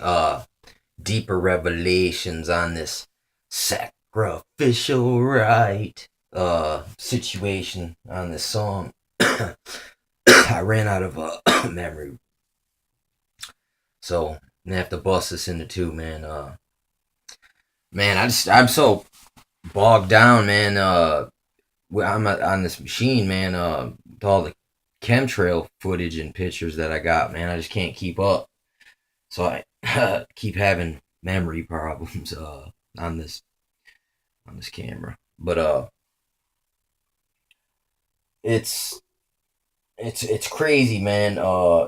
uh deeper revelations on this sacrificial rite situation on this song. I ran out of memory, so I have to bust this into two, man. Man, I'm so bogged down, man. I'm on this machine, man. With all the chemtrail footage and pictures that I got, man, I just can't keep up. So I keep having memory problems on this on this camera. But it's it's crazy, man.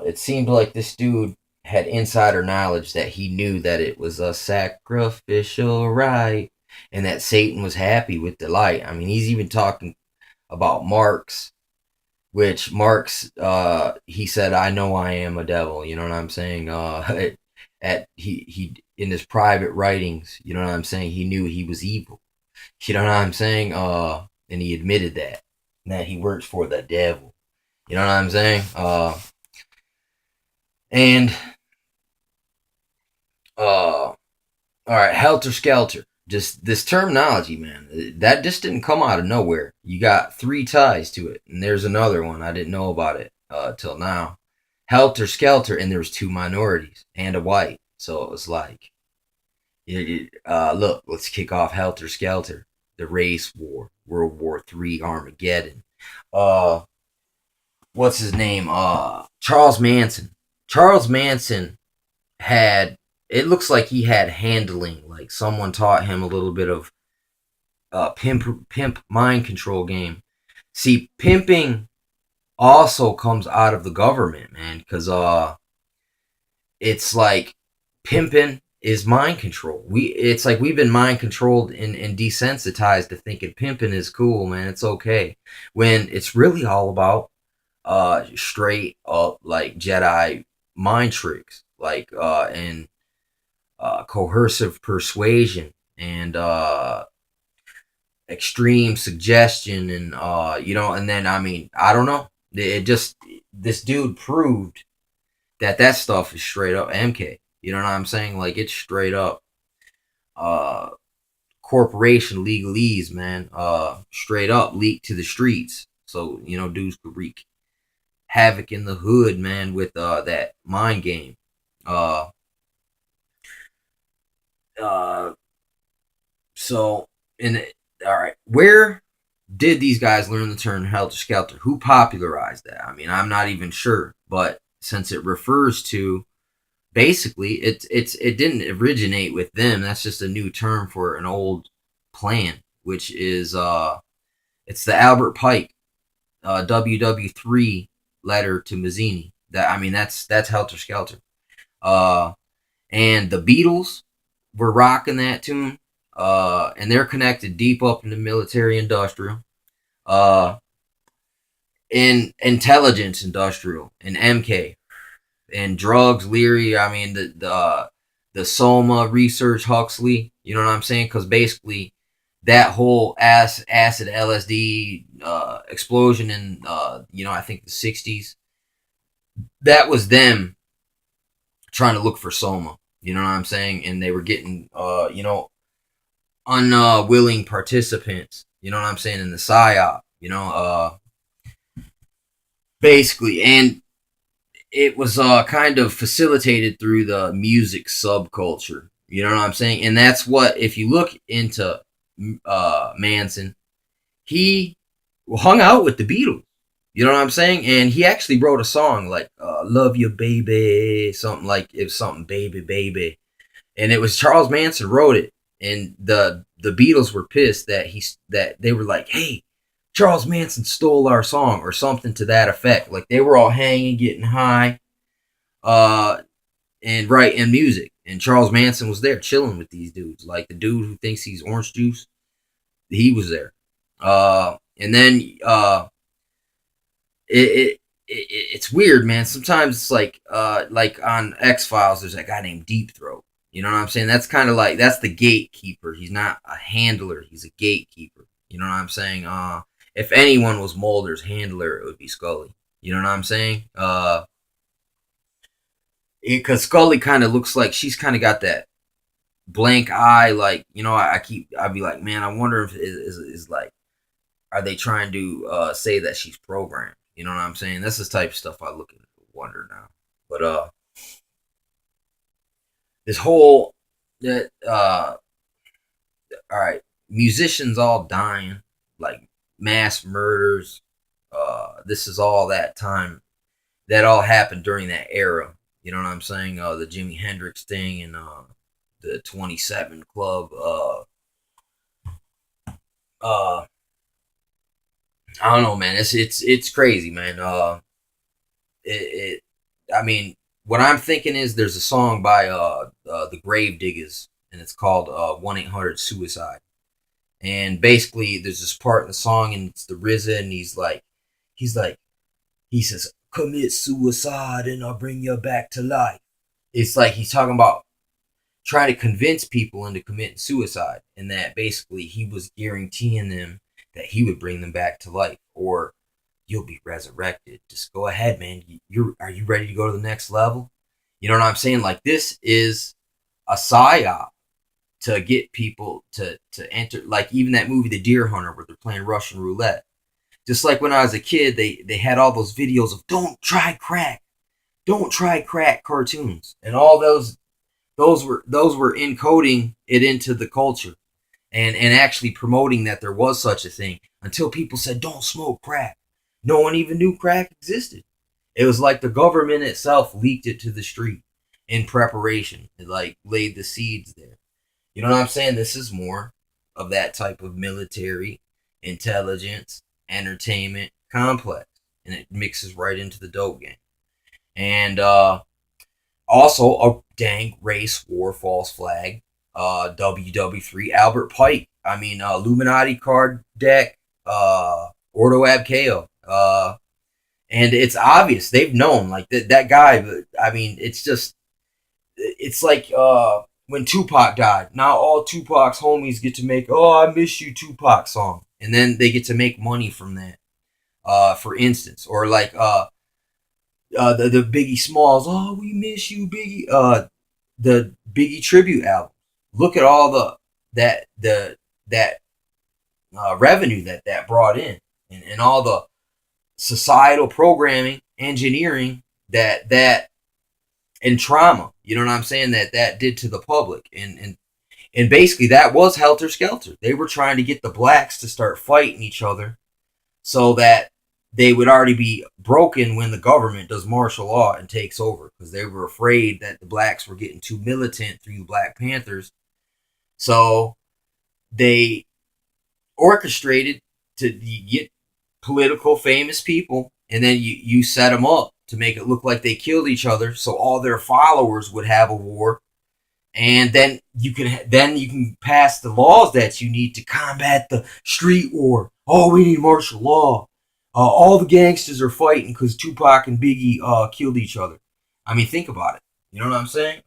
It seemed like this dude had insider knowledge that he knew that it was a sacrificial rite and that Satan was happy with the light. I mean, he's even talking about Marx, which Marx he said, "I know I am a devil." You know what I'm saying? At he in his private writings, you know what I'm saying? He knew he was evil. You know what I'm saying? And he admitted that he works for the devil. You know what I'm saying? And all right, helter skelter. Just this terminology, man. That just didn't come out of nowhere. You got three ties to it, and there's another one I didn't know about it till now. Helter skelter, and there was two minorities and a white. So it was like, look, let's kick off helter skelter, the race war, World War III, Armageddon. Uh, what's his name? Charles Manson. Charles Manson had, it looks like he had handling, like someone taught him a little bit of pimp mind control game. See, pimping also comes out of the government, man, because it's like pimping is mind control. It's like we've been mind controlled and desensitized to thinking pimping is cool, man. It's okay, when it's really all about straight up like Jedi mind tricks, like and coercive persuasion and extreme suggestion, and and then I mean, I don't know. It just, this dude proved that stuff is straight up MK. You know what I'm saying? Like, it's straight up uh corporation legalese, man. Straight up leaked to the streets. So, dudes could wreak havoc in the hood, man, with that mind game. Uh uh so in all right, where did these guys learn the term helter skelter? Who popularized that? I mean, I'm not even sure, but since it refers to, basically, it didn't originate with them. That's just a new term for an old plan, which is it's the Albert Pike WW3 letter to Mazzini. That, I mean, that's helter skelter. Uh, and the Beatles were rocking that tune. And they're connected deep up in the military industrial. Uh, in intelligence industrial, and MK, and drugs, Leary. I mean, the Soma research, Huxley. You know what I'm saying? Because basically, that whole acid LSD explosion in I think the '60s. That was them trying to look for Soma. You know what I'm saying? And they were getting unwilling participants. You know what I'm saying, in the psyop. Basically, and it was kind of facilitated through the music subculture. You know what I'm saying? And that's what, if you look into Manson, he hung out with the Beatles. You know what I'm saying? And he actually wrote a song like "Love You Baby," something like, it was something "Baby Baby," and it was Charles Manson wrote it. And the Beatles were pissed that they were like, "Hey, Charles Manson stole our song," or something to that effect. Like, they were all hanging, getting high, uh, and writing music. And Charles Manson was there chilling with these dudes. Like, the dude who thinks he's orange juice, he was there. And then it's weird, man. Sometimes it's like on X Files, there's that guy named Deep Throat. You know what I'm saying? That's kind of like, that's the gatekeeper. He's not a handler. He's a gatekeeper. You know what I'm saying? If anyone was Mulder's handler, it would be Scully. You know what I'm saying? because Scully kind of looks like she's kind of got that blank eye, like I'd be like, man, I wonder if is like, are they trying to say that she's programmed? You know what I'm saying? That's the type of stuff I look and wonder now. But this whole that all right, musicians all dying, like mass murders. This is all that time that all happened during that era. You know what I'm saying? The Jimi Hendrix thing and the 27 Club. Uh, I don't know, man. It's crazy, man. It I mean, what I'm thinking is there's a song by the Grave Diggers, and it's called 1-800 Suicide. And basically, there's this part in the song, and it's the RZA, and he's like, he says, "Commit suicide, and I'll bring you back to life." It's like he's talking about trying to convince people into committing suicide, and that basically he was guaranteeing them that he would bring them back to life, or you'll be resurrected. Just go ahead, man. Are you ready to go to the next level? You know what I'm saying? Like, this is a psyop to get people to enter. Like, even that movie, The Deer Hunter, where they're playing Russian roulette. Just like when I was a kid, they had all those videos of don't try crack cartoons, and all those were encoding it into the culture, and actually promoting that there was such a thing, until people said don't smoke crack. No one even knew crack existed. It was like the government itself leaked it to the street in preparation. It like laid the seeds there. You know what I'm saying? This is more of that type of military intelligence entertainment complex, and it mixes right into the dope game. And also a dang race war false flag. WW3 Albert Pike. I mean, Illuminati card deck. Ordo Ab Chao. And it's obvious they've known like that guy. I mean, it's like when Tupac died. Now all Tupac's homies get to make "Oh I Miss You" Tupac song, and then they get to make money from that. For instance, or like the Biggie Smalls. "Oh, we miss you, Biggie." The Biggie tribute album. Look at all that revenue that brought in, and all the societal programming, engineering that and trauma. You know what I'm saying? That did to the public, and basically that was helter skelter. They were trying to get the blacks to start fighting each other, so that they would already be broken when the government does martial law and takes over, because they were afraid that the blacks were getting too militant through the Black Panthers. So they orchestrated to get political famous people, and then you set them up to make it look like they killed each other, so all their followers would have a war, and then you can pass the laws that you need to combat the street war. Oh, we need martial law. All the gangsters are fighting because Tupac and Biggie killed each other. I mean, think about it. You know what I'm saying?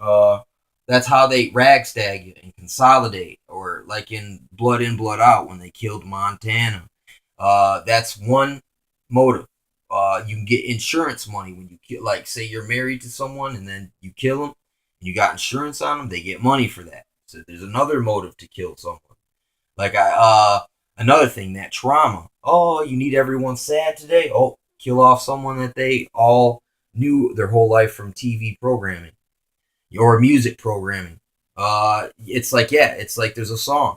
That's how they ragstag you and consolidate, or like in Blood In, Blood Out when they killed Montana. That's one motive. You can get insurance money when you kill, like say you're married to someone and then you kill them, and you got insurance on them. They get money for that. So there's another motive to kill someone. Like another thing, that trauma. Oh, you need everyone sad today. Oh, kill off someone that they all knew their whole life from TV programming or music programming. It's like, yeah, it's like there's a song.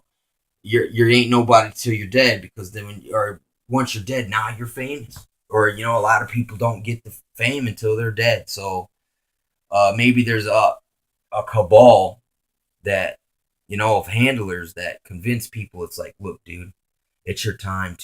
You ain't nobody till you're dead, because then once you're dead, now you're famous. Or a lot of people don't get the fame until they're dead. So maybe there's a cabal that of handlers that convince people. It's like, look, dude, it's your time to